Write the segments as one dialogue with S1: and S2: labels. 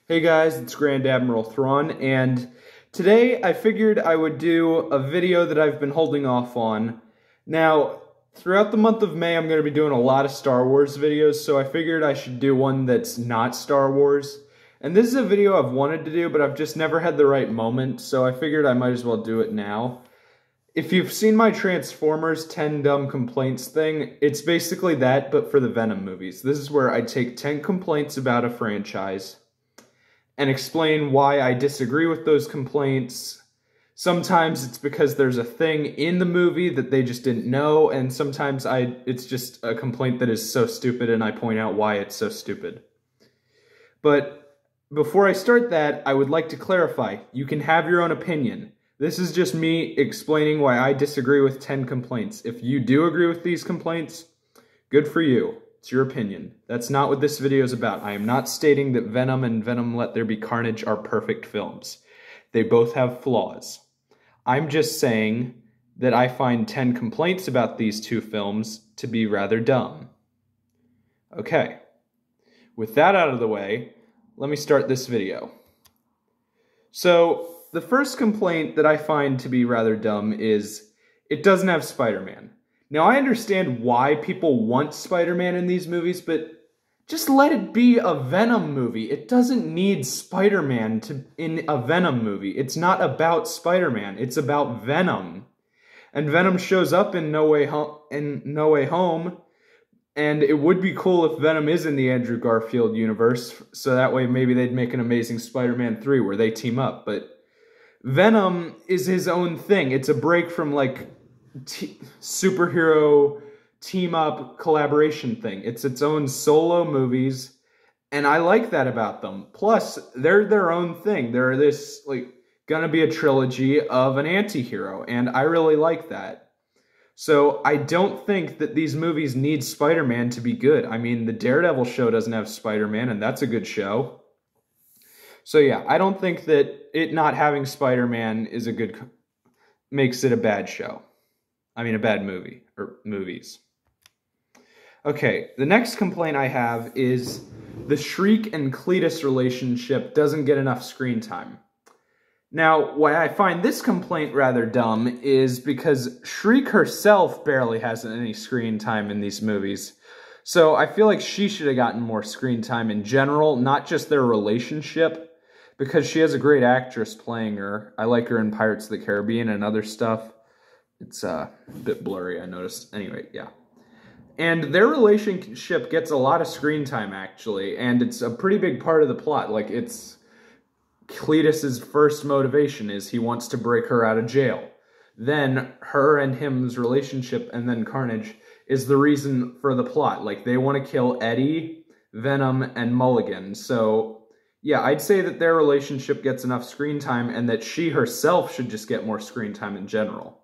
S1: Hey guys, it's Grand Admiral Thrawn, and today I figured I would do a video that I've been holding off on. Now, throughout the month of May, I'm going to be doing a lot of Star Wars videos, so I figured I should do one that's not Star Wars. And this is a video I've wanted to do, but I've just never had the right moment, so I figured I might as well do it now. If you've seen my Transformers 10 Dumb Complaints thing, it's basically that, but for the Venom movies. This is where I take 10 complaints about a franchise and explain why I disagree with those complaints. Sometimes it's because there's a thing in the movie that they just didn't know, and sometimes it's just a complaint that is so stupid and I point out why it's so stupid. But before I start that, I would like to clarify, you can have your own opinion. This is just me explaining why I disagree with 10 complaints. If you do agree with these complaints, good for you. It's your opinion. That's not what this video is about. I am not stating that Venom and Venom Let There Be Carnage are perfect films. They both have flaws. I'm just saying that I find 10 complaints about these two films to be rather dumb. Okay. With that out of the way, let me start this video. So, the first complaint that I find to be rather dumb is it doesn't have Spider-Man. Now, I understand why people want Spider-Man in these movies, but just let it be a Venom movie. It doesn't need Spider-Man in a Venom movie. It's not about Spider-Man. It's about Venom. And Venom shows up in No Way Home, and it would be cool if Venom is in the Andrew Garfield universe, so that way maybe they'd make an Amazing Spider-Man 3 where they team up. But Venom is his own thing. It's a break from, like, superhero team-up collaboration thing. It's its own solo movies, and I like that about them. Plus, they're their own thing. They're this, like, gonna be a trilogy of an anti-hero, and I really like that. So, I don't think that these movies need Spider-Man to be good. I mean, the Daredevil show doesn't have Spider-Man, and that's a good show. So yeah, I don't think that it not having Spider-Man makes it a bad show. I mean, a bad movie, or movies. Okay, the next complaint I have is the Shriek and Cleatus relationship doesn't get enough screen time. Now, why I find this complaint rather dumb is because Shriek herself barely has any screen time in these movies. So I feel like she should have gotten more screen time in general, not just their relationship, because she has a great actress playing her. I like her in Pirates of the Caribbean and other stuff. It's a bit blurry, I noticed. Anyway, yeah. And their relationship gets a lot of screen time, actually, and it's a pretty big part of the plot. Like, it's Cletus's first motivation is he wants to break her out of jail. Then her and him's relationship, and then Carnage, is the reason for the plot. Like, they want to kill Eddie, Venom, and Mulligan. So, yeah, I'd say that their relationship gets enough screen time, and that she herself should just get more screen time in general.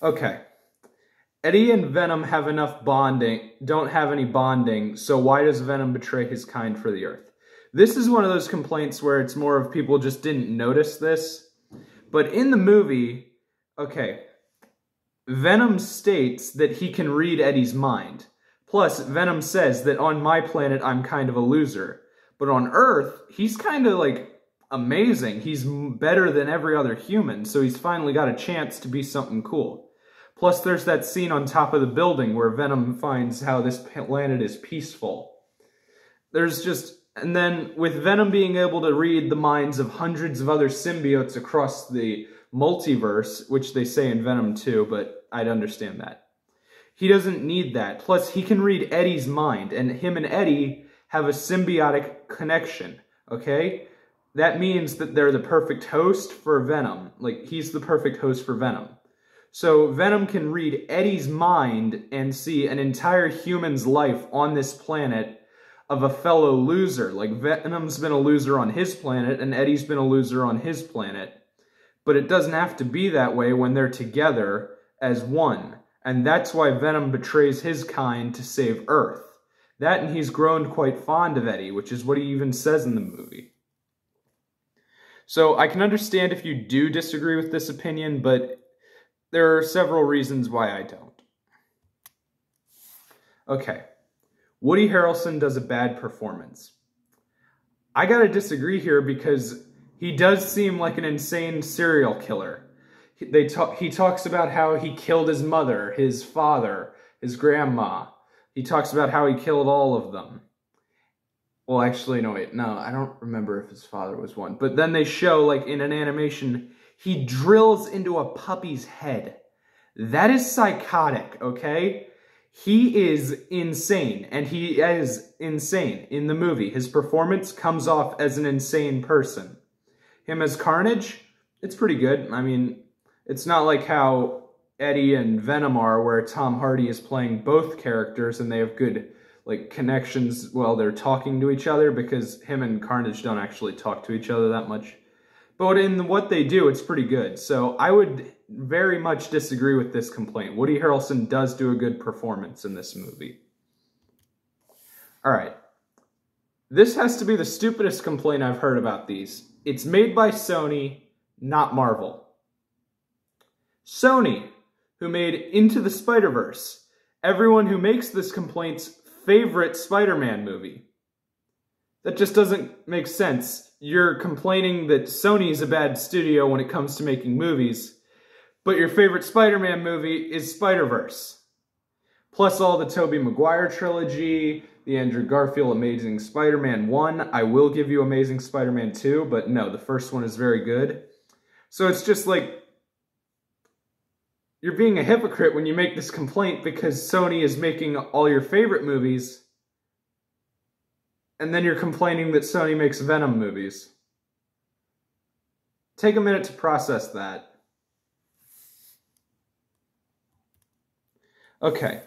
S1: Okay, Eddie and Venom have enough bonding, don't have any bonding, so why does Venom betray his kind for the Earth? This is one of those complaints where it's more of people just didn't notice this, but in the movie, okay, Venom states that he can read Eddie's mind. Plus, Venom says that on my planet I'm kind of a loser, but on Earth, he's kind of like amazing. He's better than every other human, so he's finally got a chance to be something cool. Plus, there's that scene on top of the building where Venom finds how this planet is peaceful. And then with Venom being able to read the minds of hundreds of other symbiotes across the multiverse, which they say in Venom 2, but I'd understand that. He doesn't need that. Plus, he can read Eddie's mind, and him and Eddie have a symbiotic connection, okay? That means that they're the perfect host for Venom. Like, he's the perfect host for Venom. So Venom can read Eddie's mind and see an entire human's life on this planet of a fellow loser. Like, Venom's been a loser on his planet, and Eddie's been a loser on his planet. But it doesn't have to be that way when they're together as one. And that's why Venom betrays his kind to save Earth. That, and he's grown quite fond of Eddie, which is what he even says in the movie. So I can understand if you do disagree with this opinion, but there are several reasons why I don't. Okay. Woody Harrelson does a bad performance. I gotta disagree here because he does seem like an insane serial killer. He talks about how he killed his mother, his father, his grandma. He talks about how he killed all of them. Well, actually, no, wait. No, I don't remember if his father was one. But then they show, like, in an animation, he drills into a puppy's head. That is psychotic, okay? He is insane, and he is insane in the movie. His performance comes off as an insane person. Him as Carnage, it's pretty good. I mean, it's not like how Eddie and Venom are, where Tom Hardy is playing both characters and they have good, like, connections while they're talking to each other, because him and Carnage don't actually talk to each other that much. But in what they do, it's pretty good. So I would very much disagree with this complaint. Woody Harrelson does do a good performance in this movie. Alright. This has to be the stupidest complaint I've heard about these. It's made by Sony, not Marvel. Sony, who made Into the Spider-Verse, everyone who makes this complaint's favorite Spider-Man movie. That just doesn't make sense. You're complaining that Sony's a bad studio when it comes to making movies, but your favorite Spider-Man movie is Spider-Verse. Plus all the Tobey Maguire trilogy, the Andrew Garfield Amazing Spider-Man 1. I will give you Amazing Spider-Man 2, but no, the first one is very good. So it's just like, you're being a hypocrite when you make this complaint because Sony is making all your favorite movies, and then you're complaining that Sony makes Venom movies. Take a minute to process that. Okay,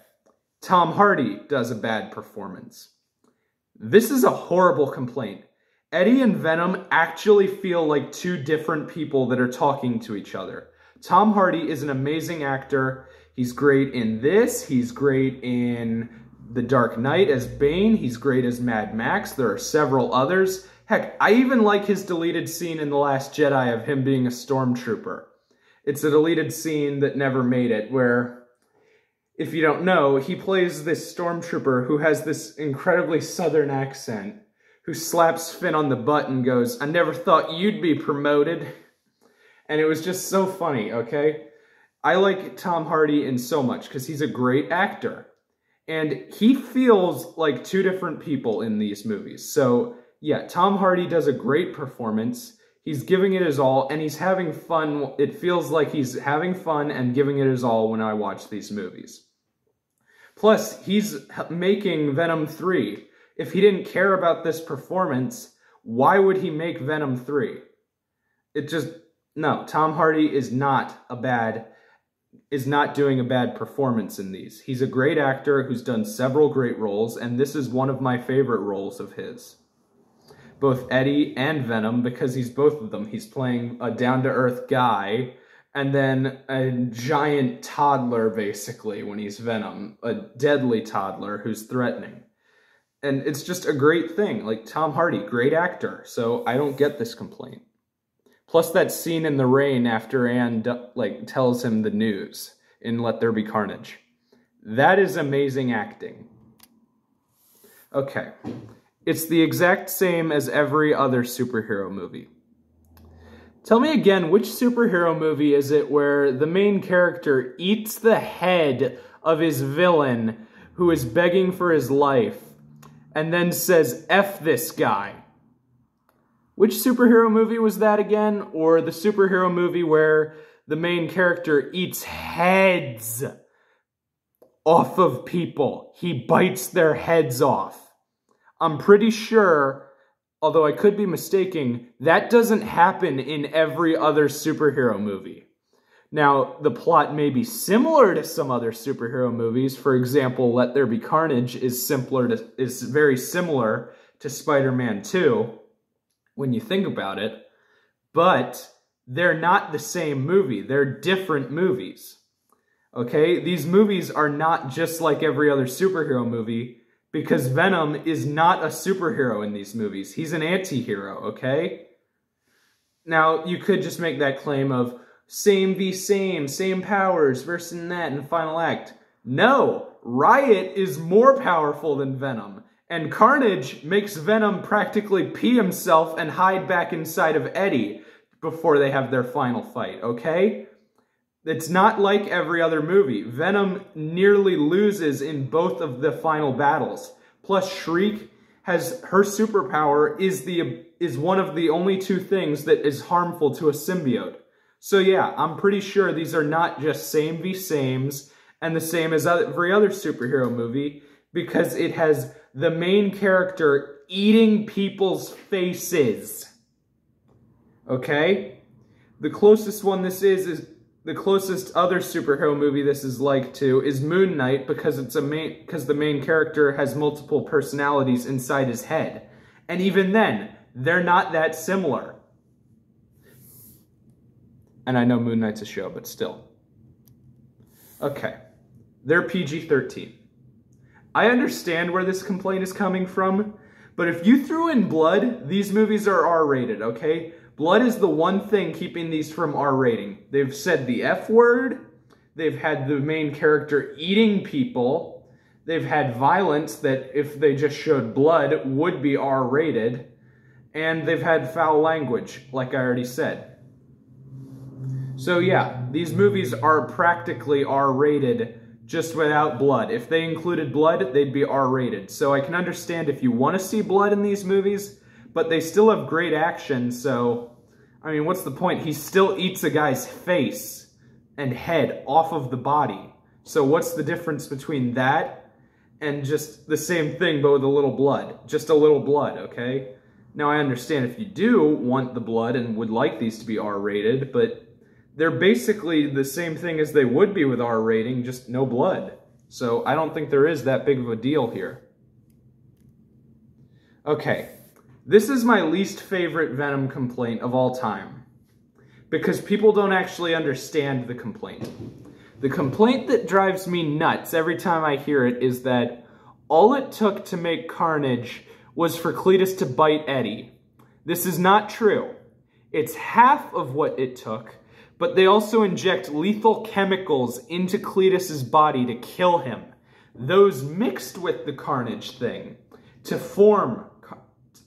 S1: Tom Hardy does a bad performance. This is a horrible complaint. Eddie and Venom actually feel like two different people that are talking to each other. Tom Hardy is an amazing actor. He's great in this. He's great in The Dark Knight as Bane. He's great as Mad Max. There are several others. Heck, I even like his deleted scene in The Last Jedi of him being a stormtrooper. It's a deleted scene that never made it, where, if you don't know, he plays this stormtrooper who has this incredibly southern accent, who slaps Finn on the butt and goes, "I never thought you'd be promoted." And it was just so funny, okay? I like Tom Hardy in so much because he's a great actor. And he feels like two different people in these movies. So, yeah, Tom Hardy does a great performance. He's giving it his all, and he's having fun. It feels like he's having fun and giving it his all when I watch these movies. Plus, he's making Venom 3. If he didn't care about this performance, why would he make Venom 3? It just... No, Tom Hardy is not doing a bad performance in these. He's a great actor who's done several great roles, and this is one of my favorite roles of his. Both Eddie and Venom, because he's both of them. He's playing a down-to-earth guy, and then a giant toddler, basically, when he's Venom. A deadly toddler who's threatening. And it's just a great thing. Like, Tom Hardy, great actor, so I don't get this complaint. Plus that scene in the rain after Anne, like, tells him the news in Let There Be Carnage. That is amazing acting. Okay. It's the exact same as every other superhero movie. Tell me again, which superhero movie is it where the main character eats the head of his villain who is begging for his life and then says, "F this guy"? Which superhero movie was that again? Or the superhero movie where the main character eats heads off of people? He bites their heads off. I'm pretty sure, although I could be mistaken, that doesn't happen in every other superhero movie. Now, the plot may be similar to some other superhero movies. For example, Let There Be Carnage is very similar to Spider-Man 2. When you think about it, but they're not the same movie. They're different movies, okay? These movies are not just like every other superhero movie because Venom is not a superhero in these movies. He's an anti-hero, okay? Now, you could just make that claim of same v same powers versus that in the final act. No, Riot is more powerful than Venom, and Carnage makes Venom practically pee himself and hide back inside of Eddie before they have their final fight, okay? It's not like every other movie. Venom nearly loses in both of the final battles. Plus, Shriek has her superpower is one of the only two things that is harmful to a symbiote. So yeah, I'm pretty sure these are not just same v sames and the same as every other superhero movie, because it has the main character eating people's faces. Okay? The closest one this is the closest other superhero movie this is like to is Moon Knight, because the main character has multiple personalities inside his head. And even then, they're not that similar. And I know Moon Knight's a show, but still. Okay. They're PG-13. I understand where this complaint is coming from, but if you threw in blood, these movies are R-rated, okay? Blood is the one thing keeping these from R rating. They've said the F word, they've had the main character eating people, they've had violence that if they just showed blood would be R rated, and they've had foul language, like I already said. So yeah, these movies are practically R rated just without blood. If they included blood, they'd be R rated. So I can understand if you want to see blood in these movies, but they still have great action, so, I mean, what's the point? He still eats a guy's face and head off of the body. So what's the difference between that and just the same thing, but with a little blood? Just a little blood, okay? Now, I understand if you do want the blood and would like these to be R-rated, but they're basically the same thing as they would be with R rating, just no blood. So I don't think there is that big of a deal here. Okay. This is my least favorite Venom complaint of all time, because people don't actually understand the complaint. The complaint that drives me nuts every time I hear it is that all it took to make Carnage was for Cleatus to bite Eddie. This is not true. It's half of what it took, but they also inject lethal chemicals into Cleatus's body to kill him. Those mixed with the Carnage thing to form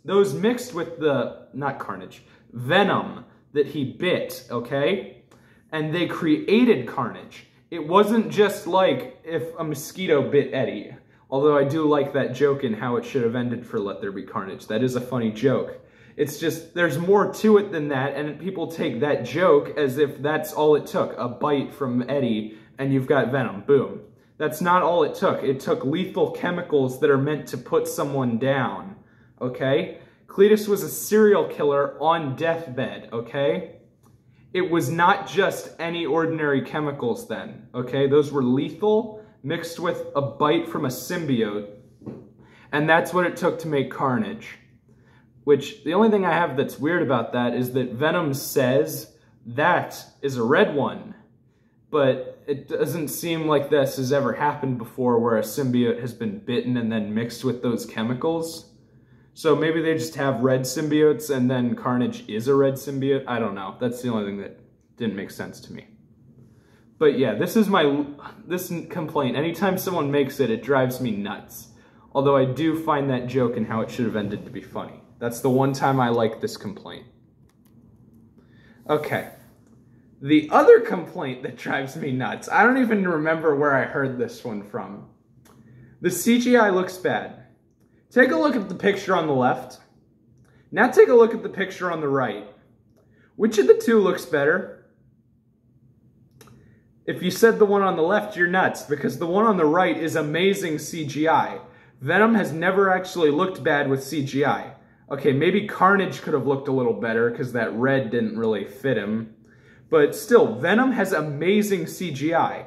S1: those mixed with the, not Carnage, Venom that he bit, okay? And they created Carnage. It wasn't just like if a mosquito bit Eddie. Although I do like that joke in how it should have ended for Let There Be Carnage. That is a funny joke. It's just, there's more to it than that, and people take that joke as if that's all it took. A bite from Eddie, and you've got Venom. Boom. That's not all it took. It took lethal chemicals that are meant to put someone down. Okay? Cleatus was a serial killer on deathbed, okay? It was not just any ordinary chemicals then, okay? Those were lethal, mixed with a bite from a symbiote, and that's what it took to make Carnage. Which, the only thing I have that's weird about that is that Venom says that is a red one, but it doesn't seem like this has ever happened before where a symbiote has been bitten and then mixed with those chemicals. So maybe they just have red symbiotes and then Carnage is a red symbiote. I don't know. That's the only thing that didn't make sense to me. But yeah, this complaint. Anytime someone makes it, it drives me nuts. Although I do find that joke and how it should have ended to be funny. That's the one time I like this complaint. Okay. The other complaint that drives me nuts. I don't even remember where I heard this one from. The CGI looks bad. Take a look at the picture on the left. Now take a look at the picture on the right. Which of the two looks better? If you said the one on the left, you're nuts, because the one on the right is amazing CGI. Venom has never actually looked bad with CGI. Okay, maybe Carnage could have looked a little better, because that red didn't really fit him. But still, Venom has amazing CGI.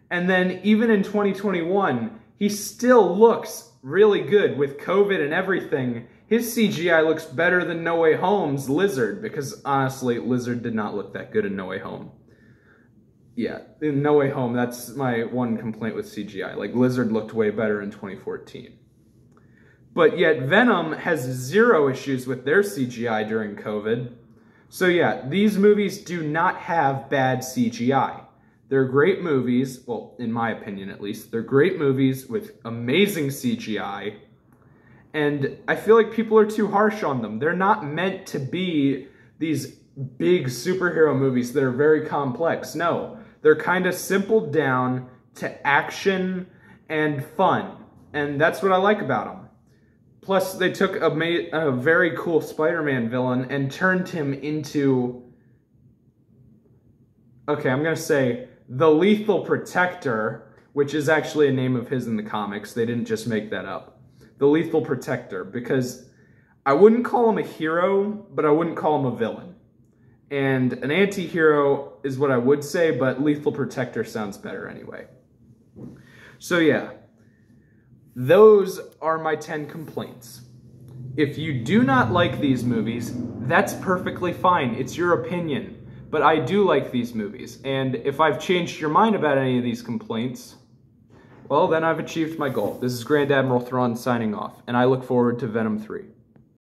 S1: And then, even in 2021, he still looks really good with COVID and everything. His CGI looks better than No Way Home's Lizard, because honestly, Lizard did not look that good in No Way Home. Yeah, in No Way Home, that's my one complaint with CGI. Like, Lizard looked way better in 2014. But yet, Venom has zero issues with their CGI during COVID. So yeah, these movies do not have bad CGI. They're great movies, well, in my opinion at least. They're great movies with amazing CGI, and I feel like people are too harsh on them. They're not meant to be these big superhero movies that are very complex. No, they're kind of simple down to action and fun, and that's what I like about them. Plus, they took a very cool Spider-Man villain and turned him into, okay, I'm going to say the Lethal Protector, which is actually a name of his in the comics. They didn't just make that up. The Lethal Protector, because I wouldn't call him a hero, but I wouldn't call him a villain. And an anti-hero is what I would say, but Lethal Protector sounds better anyway. So yeah, those are my 10 complaints. If you do not like these movies, that's perfectly fine. It's your opinion. But I do like these movies, and if I've changed your mind about any of these complaints, well, then I've achieved my goal. This is Grand Admiral Thrawn signing off, and I look forward to Venom 3.